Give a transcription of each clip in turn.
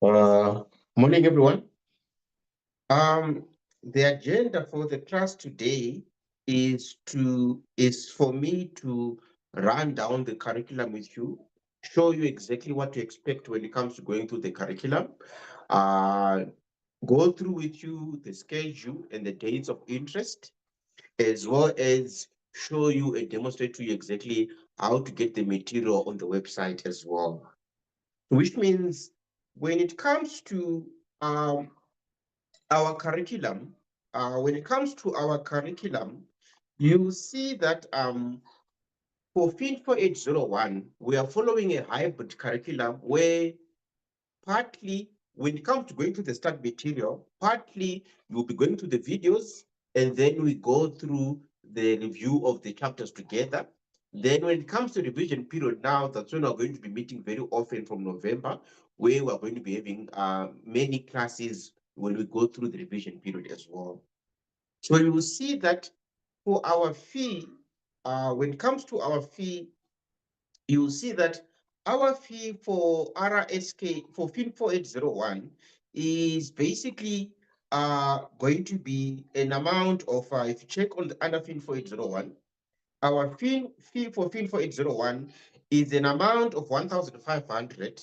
Uh, Morning, everyone. Um, the agenda for the class today is for me to run down the curriculum with you, show you exactly what to expect when it comes to going through the curriculum, uh, go through with you the schedule and the dates of interest, as well as show you and demonstrate to you exactly how to get the material on the website as well. Which means when it comes to um, our curriculum, when it comes to our curriculum, you see that for Fin4801, we are following a hybrid curriculum where partly when it comes to going to the study material, partly you'll be going to the videos and then we go through the review of the chapters together. Then when it comes to revision period now, that's when we're going to be meeting very often from November, where we're going to be having many classes when we go through the revision period as well. So you will see that for our fee, when it comes to our fee, you will see that our fee for RSK for Fin 4801 is basically going to be an amount of, if you check on the under Fin 4801, our fee for Fin 4801 is an amount of 1,500,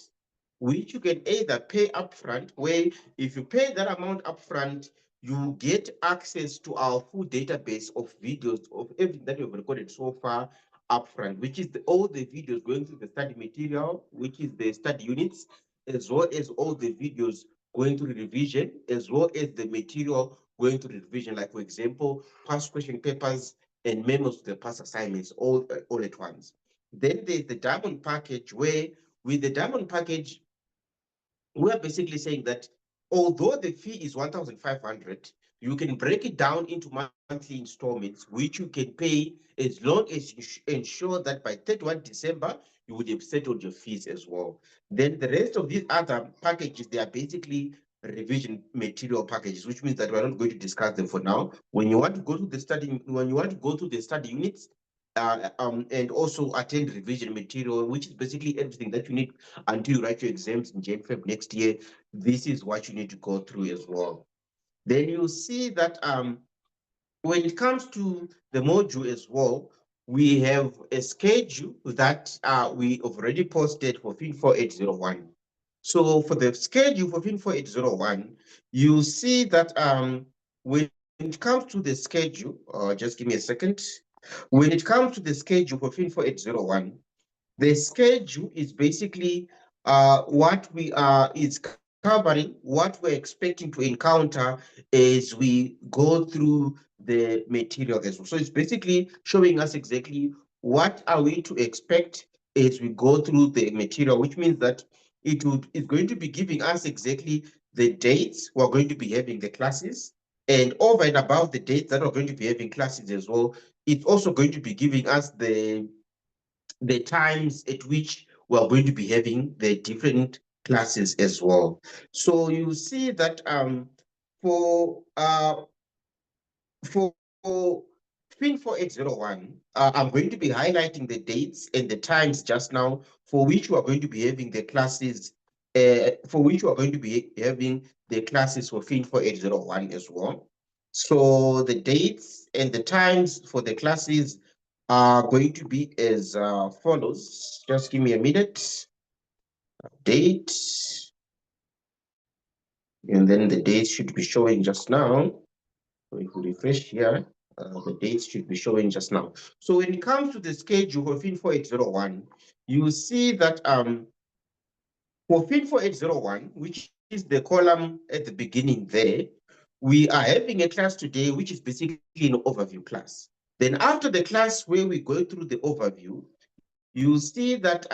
which you can either pay upfront, where if you pay that amount upfront, you get access to our full database of videos of everything that you've recorded so far upfront, which is all the videos going through the study material, which is the study units, as well as all the videos going through revision, as well as the material going through revision, like for example, past question papers and memos to the past assignments all at once. Then there's the diamond package, where with the diamond package, we're basically saying that although the fee is 1,500, you can break it down into monthly installments, which you can pay as long as you ensure that by 31 December, you would have settled your fees as well. Then the rest of these other packages, they are basically revision material packages, which means that we're not going to discuss them for now. When you want to go to the study, when you want to go to the study units, and also attend revision material, which is basically everything that you need until you write your exams in Jan Feb next year. This is what you need to go through as well. Then you see that when it comes to the module as well, we have a schedule that we have already posted for Fin 4801. So for the schedule for Fin 4801, you see that when it comes to the schedule, just give me a second. When it comes to the schedule for Fin 4801, the schedule is basically what we are is covering, what we're expecting to encounter as we go through the material as well. So it's basically showing us exactly what are we to expect as we go through the material, which means that it's going to be giving us exactly the dates we're going to be having the classes, and over and above the dates that we're going to be having classes as well, it's also going to be giving us the times at which we are going to be having the different classes as well. So you see that for for Fin 4801, I'm going to be highlighting the dates and the times just now for which we are going to be having the classes, for which we are going to be having the classes for Fin 4801 as well. So the dates and the times for the classes are going to be as follows. Just give me a minute. Date, and then the dates should be showing just now. So if we refresh here, the dates should be showing just now. So when it comes to the schedule for Fin 4801, you see that for Fin 4801, which is the column at the beginning there, we are having a class today, which is basically an overview class. Then after the class where we go through the overview, you see that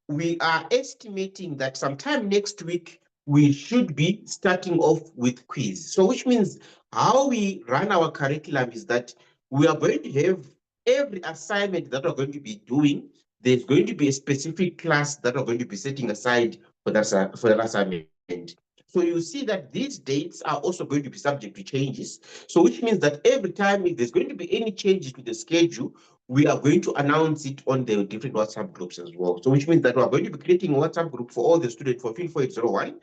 we are estimating that sometime next week, we should be starting off with quiz. So which means how we run our curriculum is that we are going to have every assignment that we're going to be doing, there's going to be a specific class that we're going to be setting aside for that assignment. So you see that these dates are also going to be subject to changes. So which means that every time if there's going to be any changes to the schedule, we are going to announce it on the different WhatsApp groups as well. So which means that we are going to be creating a WhatsApp group for all the students for Fin4801,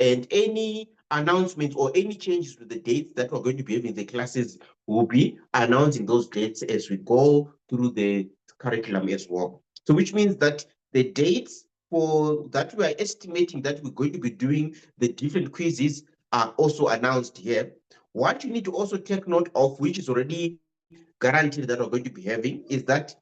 and any announcements or any changes to the dates that we're going to be having the classes, will be announcing those dates as we go through the curriculum as well. So which means that the dates for that we are estimating that we're going to be doing the different quizzes are also announced here. What you need to also take note of, which is already guaranteed that we're going to be having, is that,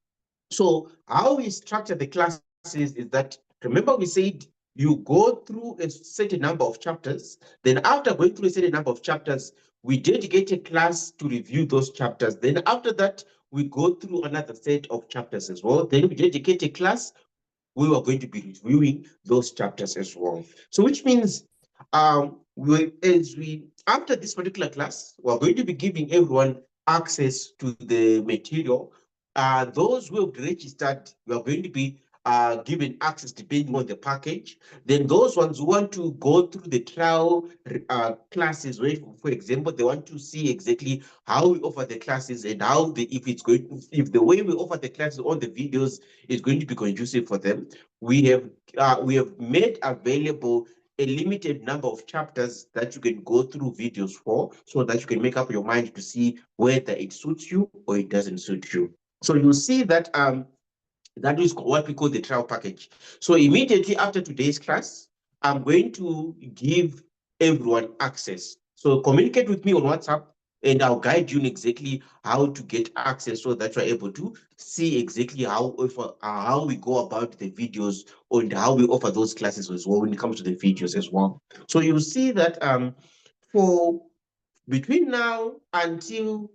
so how we structure the classes is that, remember we said you go through a certain number of chapters, then after going through a certain number of chapters, we dedicate a class to review those chapters. Then after that, we go through another set of chapters as well. Then we dedicate a class, we are going to be reviewing those chapters as well. So which means after this particular class, we're going to be giving everyone access to the material. Those who have registered, we are going to be given access depending on the package. Then those ones who want to go through the trial classes, where, for example, they want to see exactly how we offer the classes and how if the way we offer the classes on the videos is going to be conducive for them. We have made available a limited number of chapters that you can go through videos for, so that you can make up your mind to see whether it suits you or it doesn't suit you. So you see that that is what we call the trial package. So immediately after today's class, I'm going to give everyone access. So communicate with me on WhatsApp, and I'll guide you in exactly how to get access, so that you're able to see exactly how we go about the videos, and how we offer those classes as well when it comes to the videos as well. So you'll see that for between now until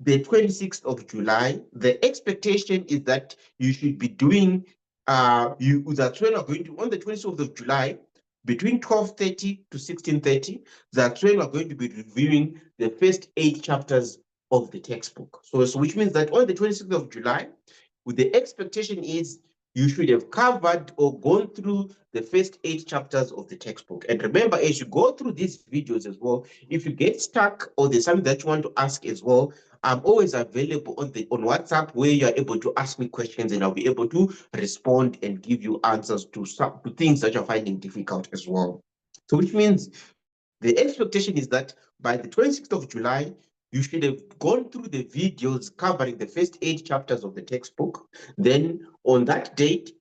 the 26th of July, the expectation is that you should be doing, that's when we're going to, on the 26th of July, between 12:30 to 16:30, that's when we're going to be reviewing the first 8 chapters of the textbook. So which means that on the 26th of July, with the expectation is you should have covered or gone through the first 8 chapters of the textbook. And remember, as you go through these videos as well, if you get stuck or there's something that you want to ask as well, I'm always available on WhatsApp, where you're able to ask me questions, and I'll be able to respond and give you answers to things that you're finding difficult as well. So which means the expectation is that by the 26th of July, you should have gone through the videos covering the first 8 chapters of the textbook. Then on that date,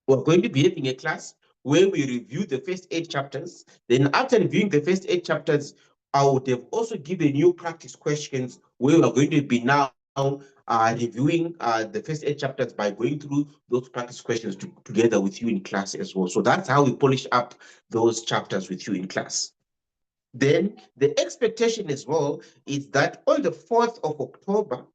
we're going to be having a class where we review the first 8 chapters. Then after reviewing the first 8 chapters, I would have also given you practice questions, where we're going to be now reviewing the first 8 chapters by going through those practice questions together with you in class as well. So that's how we polish up those chapters with you in class. Then the expectation as well is that on the 4th of October,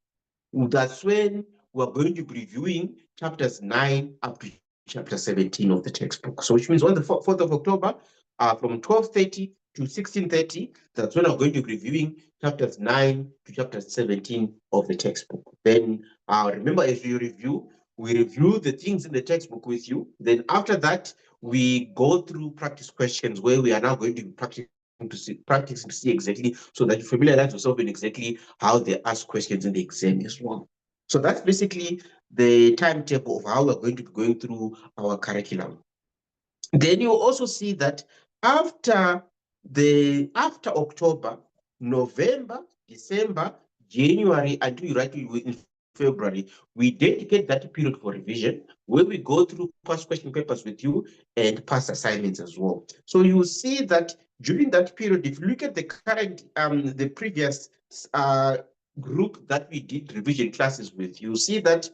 that's when we're going to be reviewing chapters 9 up to chapter 17 of the textbook. So which means on the 4th of October, from 12:30 to 16:30, that's when we're going to be reviewing chapters 9 to chapter 17 of the textbook. Then remember, as we review the things in the textbook with you. Then after that, we go through practice questions, where we are now going to be practicing to see exactly, so that you familiarize yourself in exactly how they ask questions in the exam as well. So that's basically the timetable of how we're going to be going through our curriculum. Then you also see that after October, November, December, January, until you write in February, we dedicate that period for revision, where we go through past question papers with you and past assignments as well. So you see that during that period, if you look at the current, the previous group that we did revision classes with, you see that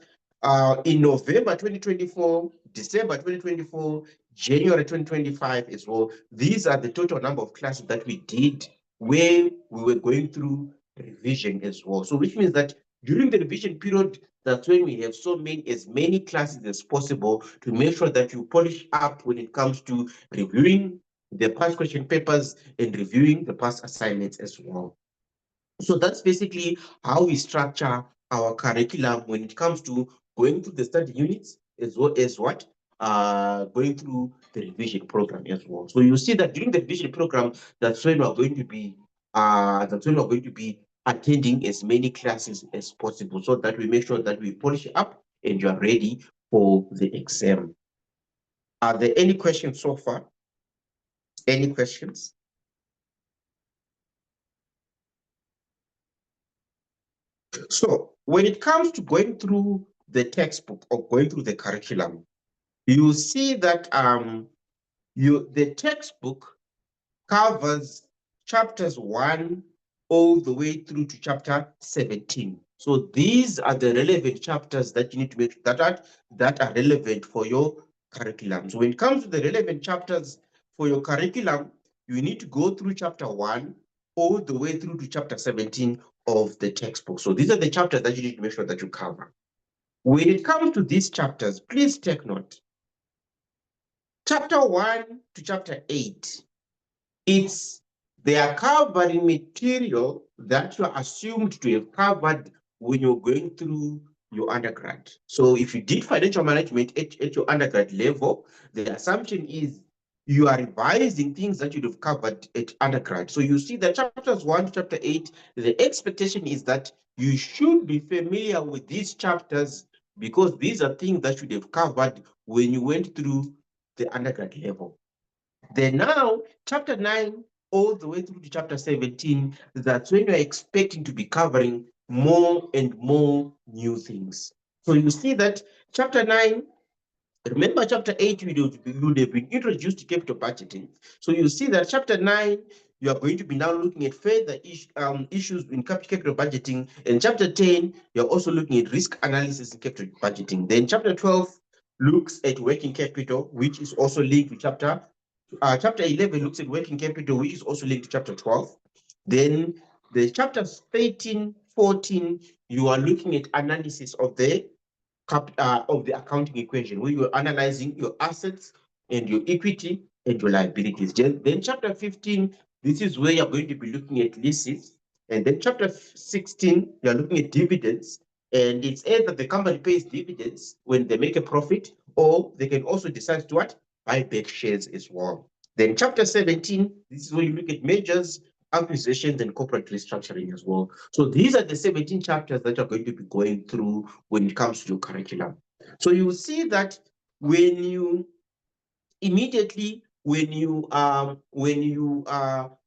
in November 2024, December 2024, January 2025 as well, these are the total number of classes that we did where we were going through revision as well. So which means that during the revision period, that's when we have as many classes as possible, to make sure that you polish up when it comes to reviewing the past question papers and reviewing the past assignments as well. So that's basically how we structure our curriculum when it comes to going through the study units, as well as going through the revision program as well. So you see that during the revision program, that's when we're going to be attending as many classes as possible so that we make sure that we polish up and you are ready for the exam. Are there any questions so far? Any questions? So when it comes to going through the textbook or going through the curriculum, you see that the textbook covers chapters 1 all the way through to chapter 17. So these are the relevant chapters that you need to make that are relevant for your curriculum. So when it comes to the relevant chapters for your curriculum, you need to go through chapter 1 all the way through to chapter 17 of the textbook. So these are the chapters that you need to make sure that you cover. When it comes to these chapters, please take note. Chapter 1 to chapter 8, they are covering material that you are assumed to have covered when you're going through your undergrad. So if you did financial management at your undergrad level, the assumption is you are revising things that you'd have covered at undergrad. So you see that chapters 1 to chapter 8, the expectation is that you should be familiar with these chapters because these are things that you have covered when you went through the undergrad level. Then now, chapter 9 all the way through to chapter 17, that's when you're expecting to be covering more and more new things. So you see that chapter 9, remember chapter 8, you would have been introduced to capital budgeting. So you see that chapter 9, you are going to be now looking at further issues in capital budgeting. And chapter 10, you're also looking at risk analysis in capital budgeting. Then chapter 12 looks at working capital, which is also linked to chapter 11 looks at working capital, which is also linked to chapter 12. Then the chapters 13, 14, you are looking at analysis of the accounting equation, where you're analyzing your assets and your equity and your liabilities. Then chapter 15, this is where you're going to be looking at leases. And then chapter 16, you're looking at dividends. And it's either the company pays dividends when they make a profit, or they can also decide to what? Buy back shares as well. Then chapter 17, this is where you look at mergers, acquisitions, and corporate restructuring as well. So these are the 17 chapters that you're going to be going through when it comes to your curriculum. So you will see that when you immediately when you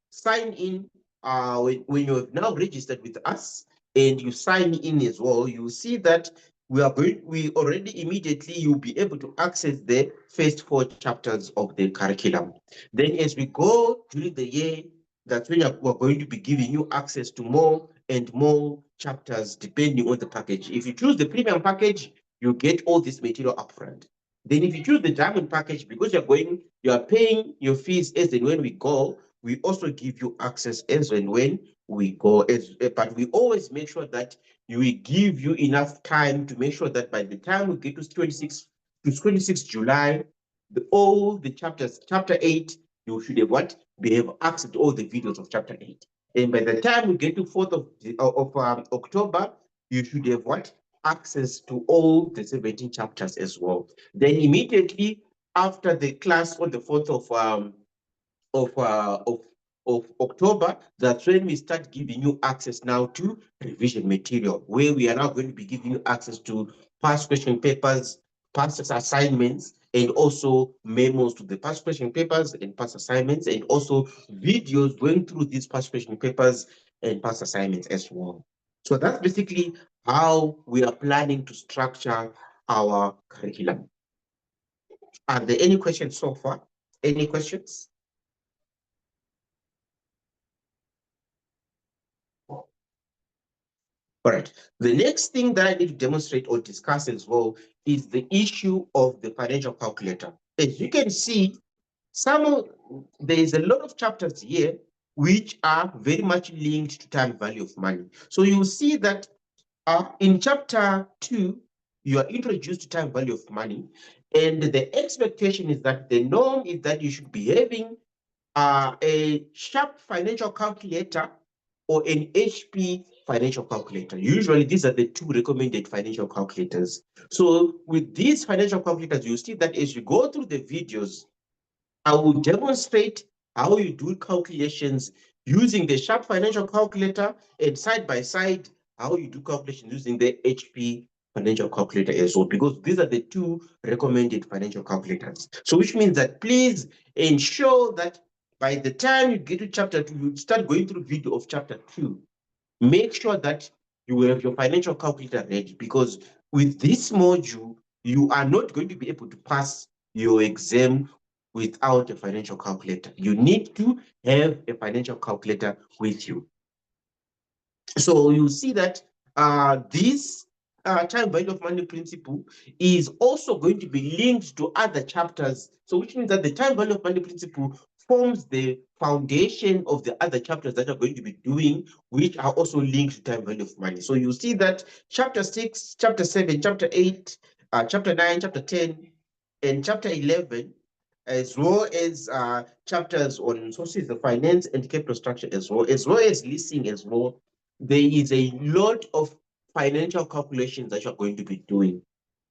sign in, when you have now registered with us and you sign in as well, you see that we already immediately you'll be able to access the first 4 chapters of the curriculum. Then as we go during the year, that's when we're going to be giving you access to more and more chapters depending on the package. If you choose the premium package, you get all this material upfront. Then if you choose the diamond package, because you are paying your fees as and when we go, we also give you access as and when we go. But we always make sure that we give you enough time to make sure that by the time we get to 26 July, all the chapters, chapter 8, you should have access to all the videos of chapter 8. And by the time we get to 4th of October, you should have access to all the 17 chapters as well. Then immediately after the class on the 4th of, uh, of, of October, that's when we start giving you access now to revision material, where we are now going to be giving you access to past question papers, past assignments, and also memos to the past question papers and past assignments, and also videos going through these past question papers and past assignments as well. So that's basically how we are planning to structure our curriculum. Are there any questions so far? Any questions? All right. The next thing that I need to demonstrate or discuss as well is the issue of the financial calculator. As you can see, there is a lot of chapters here which are very much linked to time value of money. So you see that in chapter 2, you are introduced to time value of money, and the expectation is that the norm is that you should be having a sharp financial calculator or an HP financial calculator. Usually, these are the 2 recommended financial calculators. So with these financial calculators, you see that as you go through the videos, I will demonstrate how you do calculations using the Sharp financial calculator, and side by side, how you do calculations using the HP financial calculator as well, because these are the two recommended financial calculators. So which means that please ensure that by the time you get to chapter 2, you start going through video of chapter 2. Make sure that you have your financial calculator ready, because with this module, you are not going to be able to pass your exam without a financial calculator. You need to have a financial calculator with you. So you see that this time value of money principle is also going to be linked to other chapters. So which means that the time value of money principle forms the foundation of the other chapters that are going to be doing, which are also linked to time value of money. So you see that chapter 6, chapter 7, chapter 8, chapter 9, chapter 10, and chapter 11, as well as chapters on sources of finance and capital structure, as well as leasing as well. There is a lot of financial calculations that you're going to be doing.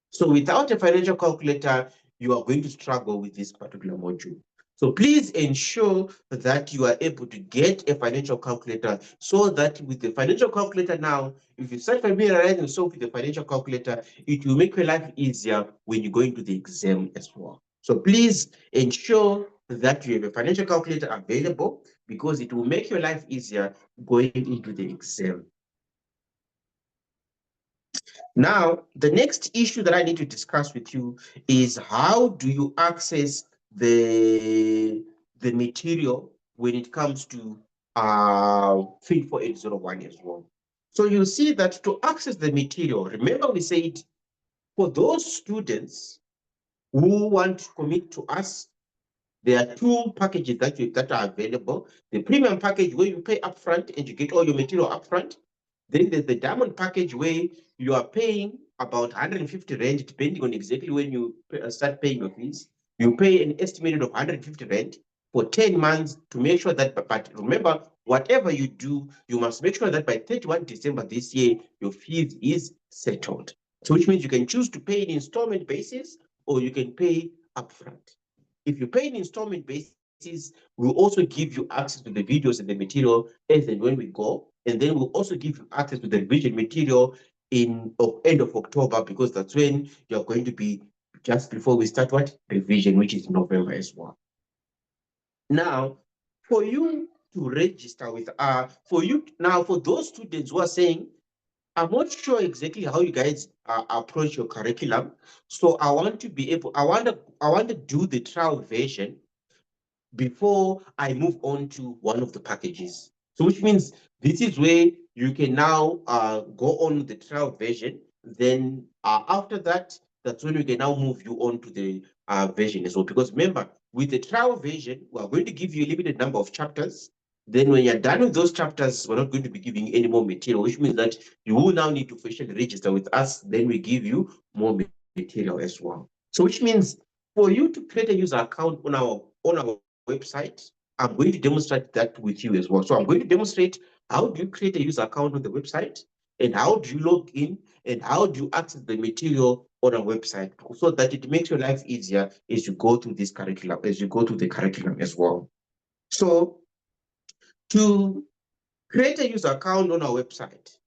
So without a financial calculator, you are going to struggle with this particular module. So please ensure that you are able to get a financial calculator, so that with the financial calculator now, if you start familiarizing yourself with the financial calculator, it will make your life easier when you go into the exam as well. So please ensure that you have a financial calculator available, because it will make your life easier going into the exam. Now, the next issue that I need to discuss with you is how do you access the material when it comes to Fin4801 as well. So you see that to access the material, remember we said for those students who want to commit to us, there are two packages that are available. The premium package where you pay upfront and you get all your material upfront. Then there's the diamond package where you are paying about 150 rand, depending on exactly when you start paying your fees. You pay an estimated of 150 rand for 10 months to make sure that, but remember, whatever you do, you must make sure that by 31 December this year, your fees is settled. So which means you can choose to pay in installment basis, or you can pay upfront. If you pay an installment basis, we'll also give you access to the videos and the material as and when we go. And then we'll also give you access to the revision material in end of October, because that's when you're going to be just before we start what? Revision, which is November as well. Now, for you to register with for those students who are saying, I'm not sure exactly how you guys approach your curriculum. So I want to do the trial version before I move on to one of the packages. So which means this is where you can now go on with the trial version. Then after that, that's when we can now move you on to the version as well. Because remember, with the trial version, we are going to give you a limited number of chapters. Then when you're done with those chapters, we're not going to be giving you any more material, which means that you will now need to officially register with us. Then we give you more material as well. So which means for you to create a user account on our website, I'm going to demonstrate that with you as well. So I'm going to demonstrate how do you create a user account on the website, and how do you log in, and how do you access the material on our website, so that it makes your life easier as you go through this curriculum, as you go through the curriculum as well. So to create a user account on our website,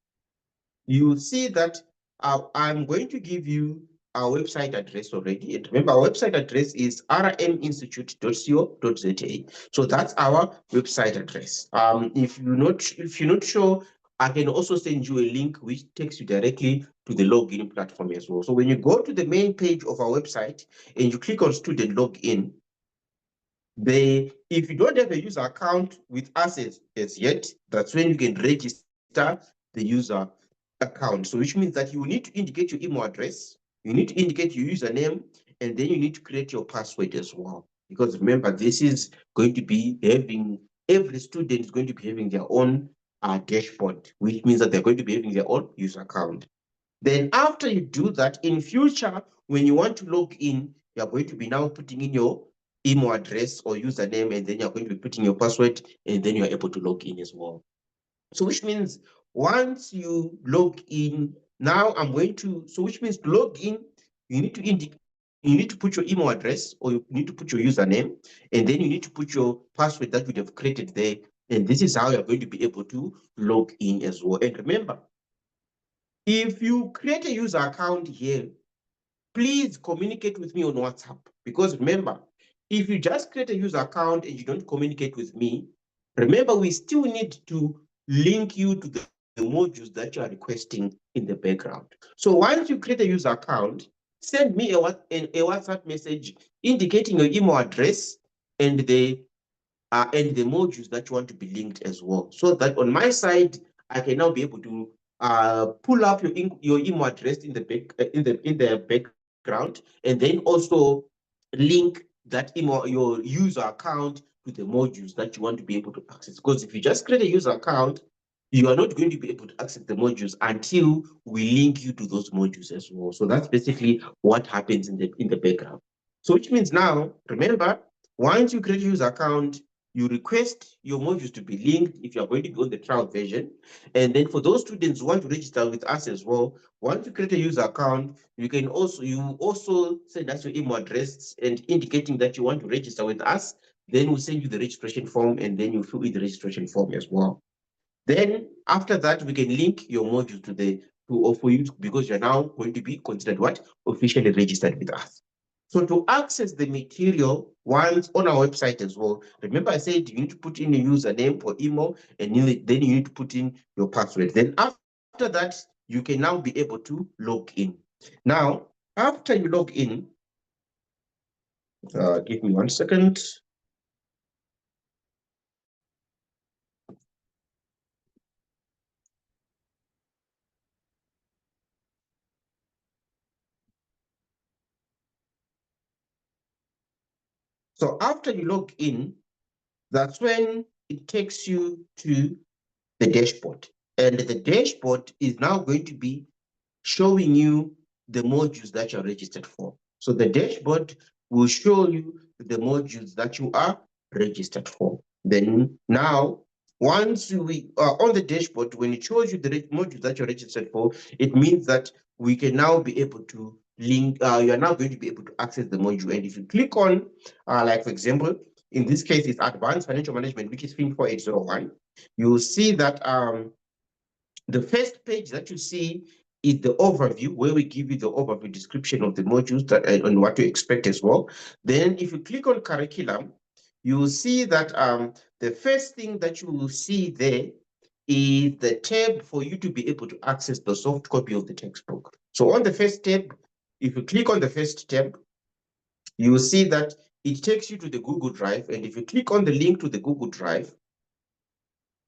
you see that I'm going to give you our website address already. And remember, our website address is rminstitute.co.za. So that's our website address. If you're not sure, I can also send you a link which takes you directly to the login platform as well. So when you go to the main page of our website and you click on student login, if you don't have a user account with us as yet, that's when you can register the user account. So which means that you need to indicate your email address, you need to indicate your username, and then you need to create your password as well. Because remember, this is going to be every student is going to be having their own dashboard, which means that they're going to be having their own user account. Then after you do that, in future, when you want to log in, you're going to be now putting in your email address or username, and then you're going to be putting your password, and then you're able to log in as well. So which means once you log in, now which means to log in, you need to put your email address, or you need to put your username, and then you need to put your password that you have created there And this is how you're going to be able to log in as well. And remember, if you create a user account here, please communicate with me on WhatsApp. Because remember, if you just create a user account and you don't communicate with me, remember, we still need to link you to the modules that you are requesting in the background. So once you create a user account, send me a WhatsApp message indicating your email address and the modules that you want to be linked as well. So that on my side, I can now be able to pull up your email address in the background, and then also link that email, your user account, to the modules that you want to be able to access. Because if you just create a user account, you are not going to be able to access the modules until we link you to those modules as well. So that's basically what happens in the background. So which means now, remember, once you create a user account, you request your modules to be linked if you are going to be on the trial version. And then for those students who want to register with us as well, once you create a user account, you also send us your email address and indicating that you want to register with us. Then we'll send you the registration form, and then you fill in the registration form as well. Then after that, we can link your module or for you, because you're now going to be considered what? Officially registered with us. So to access the material once on our website as well, remember I said you need to put in a username or email, and then you need to put in your password. Then after that, you can now be able to log in. Now, after you log in, give me 1 second. So after you log in, that's when it takes you to the dashboard. And the dashboard is now going to be showing you the modules that you're registered for. So the dashboard will show you the modules that you are registered for. Then now, once we are on the dashboard, when it shows you the modules that you're registered for, it means that we can now be able to link, you are now going to be able to access the module. And if you click on, like for example, in this case, it's Advanced Financial Management, which is Fin4801, you'll see that the first page that you see is the overview, where we give you the overview description of the modules and what to expect as well. Then if you click on curriculum, you will see that the first thing that you will see there is the tab for you to be able to access the soft copy of the textbook. So on the first tab, if you click on the first tab, you will see that it takes you to the Google Drive. And if you click on the link to the Google Drive,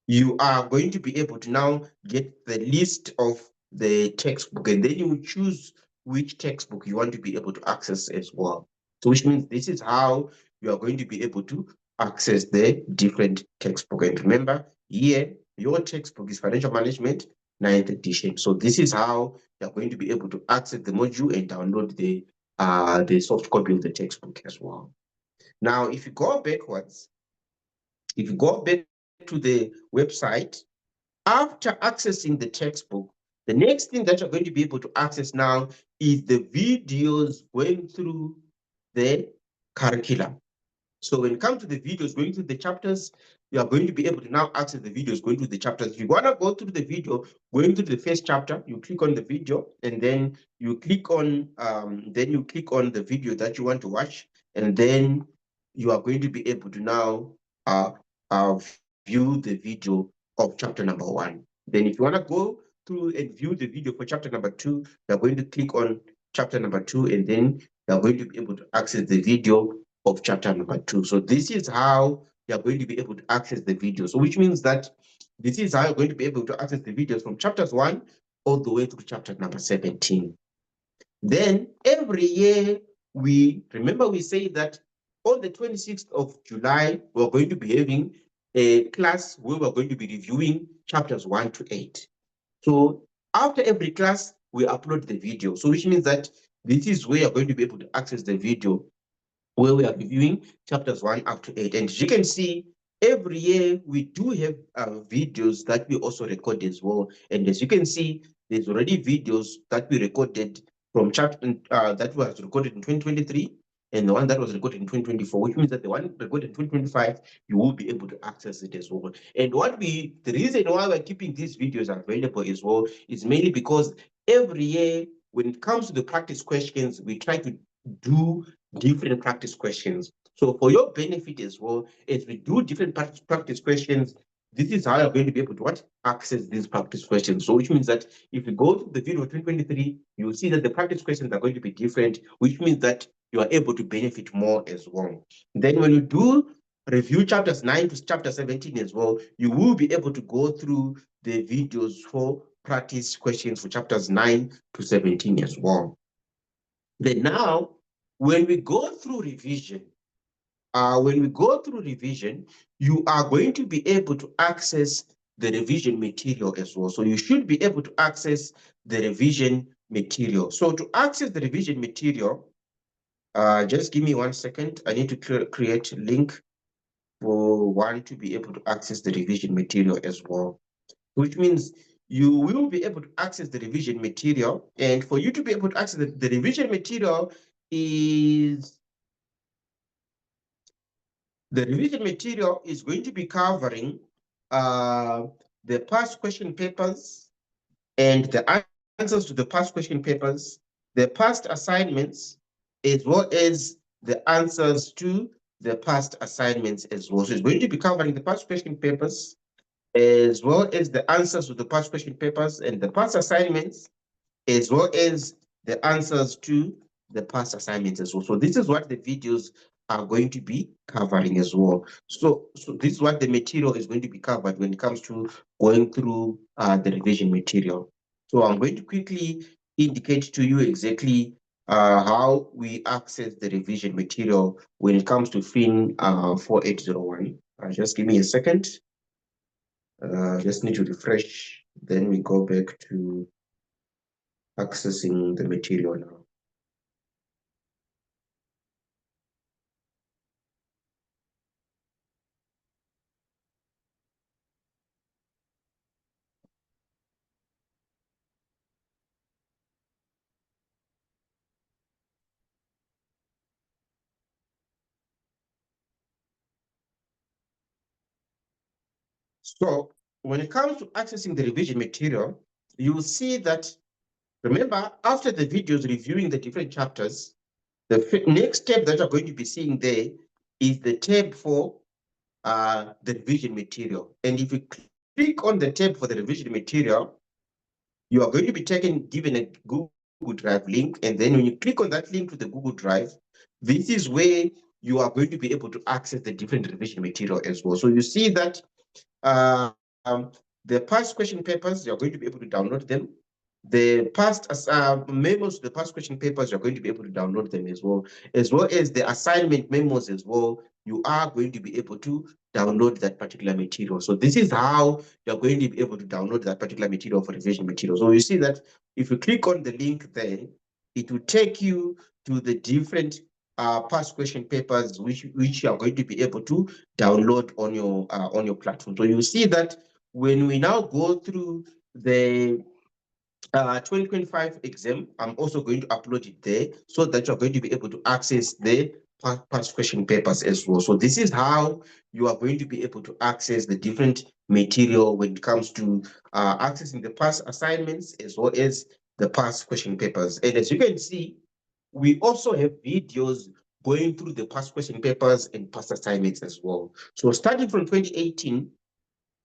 you are going to be able to now get the list of the textbook, and then you choose which textbook you want to be able to access as well. So which means this is how you are going to be able to access the different textbook. And remember, here, your textbook is Financial Management 9th edition. So this is how you're going to be able to access the module and download the soft copy of the textbook as well. Now, if you go backwards, if you go back to the website, after accessing the textbook, the next thing that you're going to be able to access now is the videos going through the curriculum. So when it comes to the videos going through the chapters, you are going to be able to now access the videos going through the chapters. If you want to go through the video going through the first chapter, you click on the video, and then you click on the video that you want to watch, and then you are going to be able to now view the video of chapter number 1. Then if you want to go through and view the video for chapter number 2, you're going to click on chapter number 2, and then you're going to be able to access the video of chapter number 2. So this is how you're going to be able to access the videos. So which means that this is how you're going to be able to access the videos from chapters 1 all the way through chapter number 17. Then every year, we say that on the 26th of July, we're going to be having a class where we're going to be reviewing chapters 1 to 8. So after every class, we upload the video. So which means that this is where you're going to be able to access the video where we are reviewing chapters 1 up to 8. And as you can see, every year we do have videos that we also record as well. And as you can see, there's already videos that we recorded from chapter that was recorded in 2023. and the one that was recorded in 2024, which means that the one recorded in 2025, you will be able to access it as well. And the reason why we're keeping these videos available as well is mainly because every year, when it comes to the practice questions, we try to do different practice questions. So for your benefit as well, as we do different practice questions, this is how you're going to be able to access these practice questions. So which means that if you go to the video 2023, you'll see that the practice questions are going to be different, which means that you are able to benefit more as well. Then when you do review chapters 9 to chapter 17 as well, you will be able to go through the videos for practice questions for chapters 9 to 17 as well. Then now, when we go through revision, you are going to be able to access the revision material as well. So you should be able to access the revision material. So to access the revision material, just give me 1 second. I need to create a link for one to be able to access the revision material as well, which means you will be able to access the revision material. And for you to be able to access the revision material is going to be covering the past question papers and the answers to the past question papers, the past assignments, as well as the answers to the past assignments as well. So it's going to be covering the past question papers, as well as the answers to the past question papers and the past assignments, as well as the answers to the past assignments as well. So this is what the videos are going to be covering as well. So this is what the material is going to be covered when it comes to going through the revision material. So I'm going to quickly indicate to you exactly how we access the revision material when it comes to Fin4801. Just give me a second. Just need to refresh, then we go back to accessing the material now. So when it comes to accessing the revision material, you will see that, remember, after the videos reviewing the different chapters, the next tab that you're going to be seeing there is the tab for the revision material. And if you click on the tab for the revision material, you are going to be given a Google Drive link. And then when you click on that link to the Google Drive, this is where you are going to be able to access the different revision material as well. So you see that the past question papers, you're going to be able to download them. The past memos, the past question papers, you're going to be able to download them as well as the assignment memos as well. You are going to be able to download that particular material. So this is how you're going to be able to download that particular material for revision material. So you see that if you click on the link, then it will take you to the different past question papers which you are going to be able to download on your platform. So you see that when we now go through the 2025 exam, I'm also going to upload it there so that you're going to be able to access the past question papers as well. So this is how you are going to be able to access the different material when it comes to accessing the past assignments as well as the past question papers. And as you can see, we also have videos going through the past question papers and past assignments as well. So starting from 2018,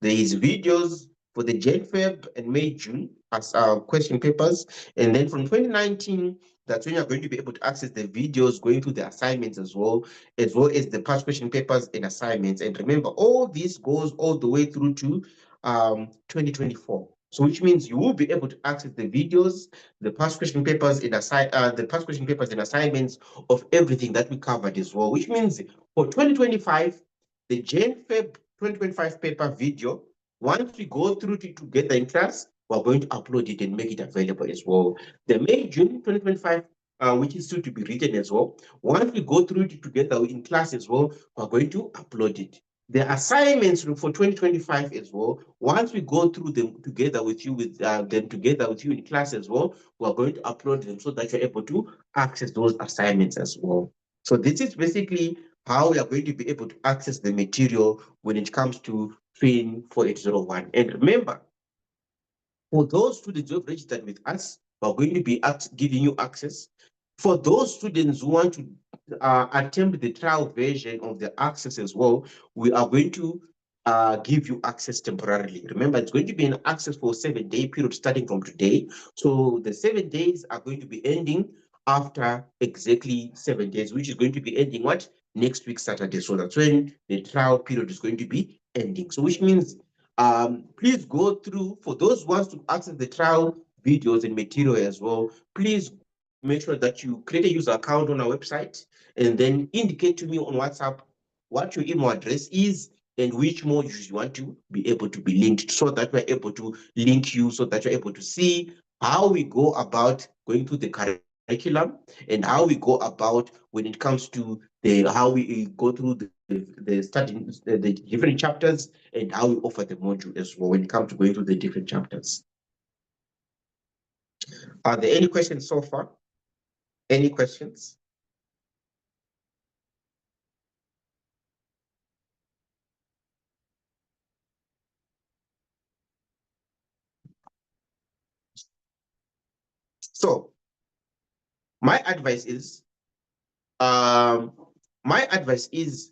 there is videos for the Jan, Feb, and May, June as question papers. And then from 2019, that's when you're going to be able to access the videos going through the assignments as well as the past question papers and assignments. And remember, all this goes all the way through to 2024. So which means you will be able to access the videos, the past question papers and assignments of everything that we covered as well. Which means for 2025, the Jan Feb 2025 paper video, once we go through it together in class, we're going to upload it and make it available as well. The May June 2025, which is still to be written as well, once we go through it together in class as well, we're going to upload it. The assignments for 2025 as well, once we go through them together with you in class as well, we're going to upload them so that you're able to access those assignments as well. So this is basically how we are going to be able to access the material when it comes to Fin4801. And remember, for those students who have registered with us, we're going to be giving you access. For those students who want to attempt the trial version of the access as well, we are going to give you access temporarily. Remember, it's going to be an access for a 7-day period starting from today. So the 7 days are going to be ending after exactly 7 days, which is going to be ending what? Next week, Saturday. So that's when the trial period is going to be ending. So which means please go through, for those who want to access the trial videos and material as well, please make sure that you create a user account on our website and then indicate to me on WhatsApp what your email address is and which modules you want to be able to be linked, so that we're able to link you, so that you're able to see how we go about going through the curriculum and how we go about when it comes to the how we go through the studying the different chapters and how we offer the module as well when it comes to going through the different chapters. Are there any questions so far? Any questions? So my advice is, um, my advice is,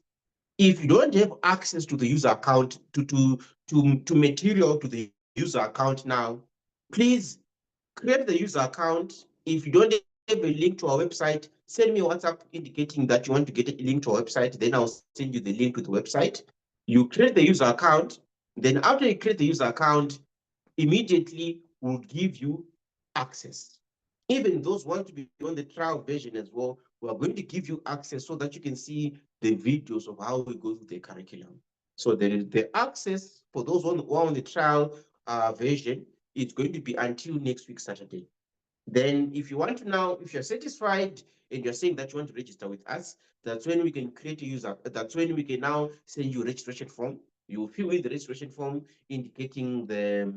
if you don't have access to the user account to material to the user account now, please create the user account. If you don't have a link to our website, send me a WhatsApp indicating that you want to get a link to our website. Then I'll send you the link to the website. You create the user account. Then after you create the user account, immediately will give you access. Even those who want to be on the trial version as well, we are going to give you access so that you can see the videos of how we go through the curriculum. So there is the access for those who are on the trial version. It's going to be until next week, Saturday. Then if you want to now, if you're satisfied and you're saying that you want to register with us, that's when we can create a user. That's when we can now send you a registration form. You fill in the registration form indicating the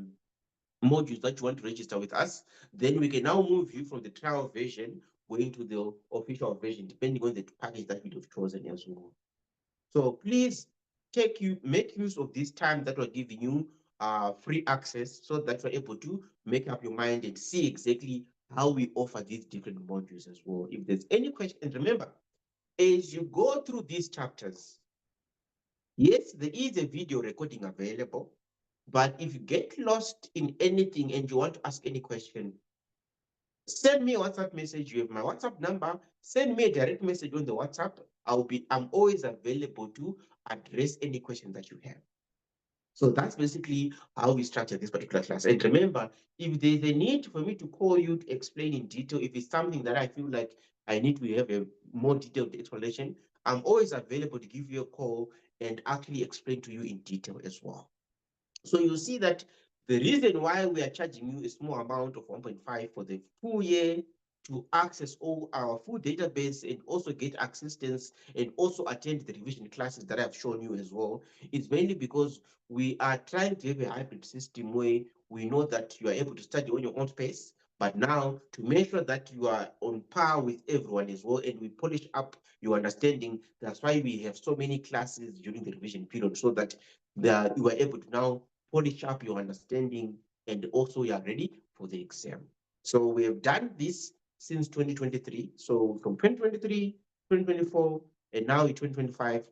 modules that you want to register with us. Then we can now move you from the trial version going to the official version, depending on the package that you've chosen as well. So please make use of this time that we're giving you free access, so that you're able to make up your mind and see exactly how we offer these different modules as well. If there's any question, and remember, as you go through these chapters, yes, there is a video recording available, but if you get lost in anything and you want to ask any question, send me a WhatsApp message. You have my WhatsApp number. Send me a direct message on the WhatsApp. I'm always available to address any question that you have. So that's basically how we structure this particular class. And remember, if there's a need for me to call you to explain in detail, if it's something that I feel like I need to have a more detailed explanation, I'm always available to give you a call and actually explain to you in detail as well. So you see that the reason why we are charging you a small amount of 1.5 for the full year to access all our full database and also get assistance and also attend the revision classes that I've shown you as well, is mainly because we are trying to have a hybrid system where we know that you are able to study on your own pace, but now to make sure that you are on par with everyone as well, and we polish up your understanding. That's why we have so many classes during the revision period, so that you are able to now polish up your understanding and also you are ready for the exam. So we have done this since 2023. So from 2023, 2024, and now in 2025,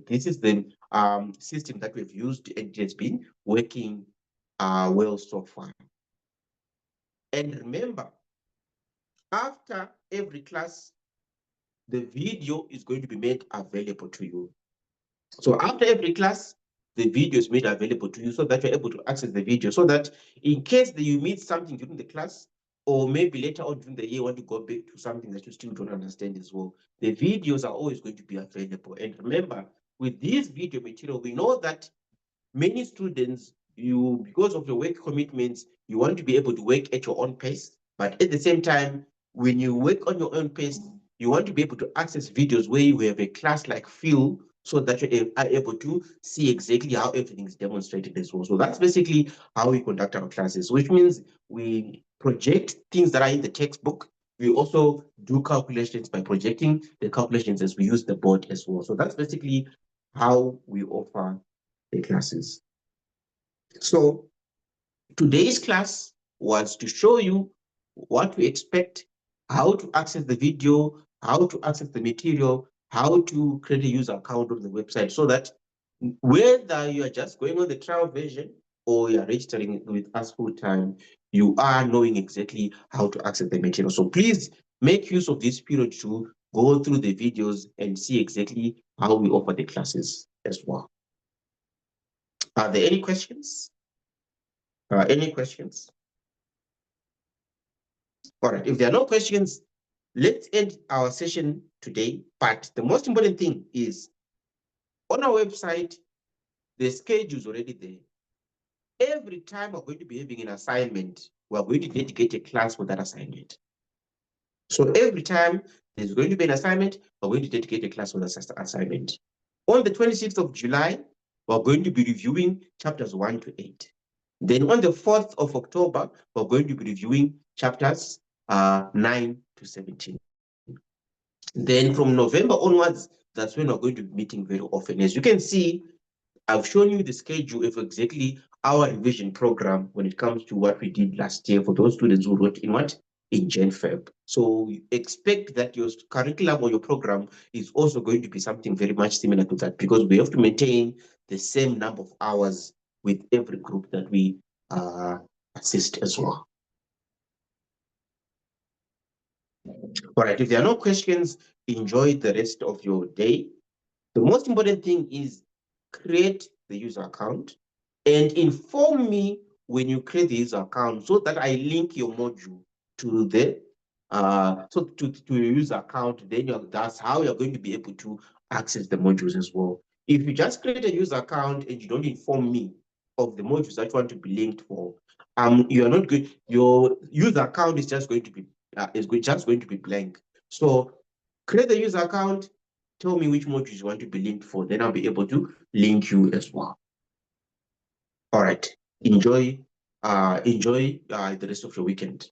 this is the system that we've used, and it has been working well so far. And remember, after every class, the video is going to be made available to you. So after every class, the video is made available to you so that you're able to access the video, so that in case that you meet something during the class, or maybe later on during the year want to go back to something that you still don't understand as well, the videos are always going to be available. And remember, with this video material, we know that many students, because of your work commitments, you want to be able to work at your own pace, but at the same time, when you work on your own pace, you want to be able to access videos where you have a class-like feel, so that you are able to see exactly how everything is demonstrated as well. So that's basically how we conduct our classes, which means we project things that are in the textbook, We also do calculations by projecting the calculations as we use the board as well. So that's basically how we offer the classes. So today's class was to show you what to expect, how to access the video, how to access the material, how to create a user account on the website, so that whether you are just going on the trial version or you are registering with us full time, you are knowing exactly how to access the material. So please make use of this period to go through the videos and see exactly how we offer the classes as well. Are there any questions? Any questions? All right, if there are no questions, let's end our session today. But the most important thing is on our website, the schedule is already there. Every time we're going to be having an assignment, we're going to dedicate a class for that assignment. So every time there's going to be an assignment, we're going to dedicate a class for that assignment. On the 26th of July, we're going to be reviewing chapters 1 to 8. Then on the 4th of October, we're going to be reviewing chapters 9 to 17. Then from November onwards, that's when we're going to be meeting very often. As you can see, I've shown you the schedule of exactly our revision program when it comes to what we did last year for those students who wrote in what? In Jan Feb. So expect that your curriculum or your program is also going to be something very much similar to that, because we have to maintain the same number of hours with every group that we assist as well. All right, if there are no questions, enjoy the rest of your day. The most important thing is create the user account and inform me when you create the user account so that I link your module to the to your user account. Then that's how you're going to be able to access the modules as well. If you just create a user account and you don't inform me of the modules that you want to be linked for, you are not good. Your user account is just going to be just going to be blank. So create the user account, tell me which modules you want to be linked for, then I'll be able to link you as well. All right. Enjoy the rest of your weekend.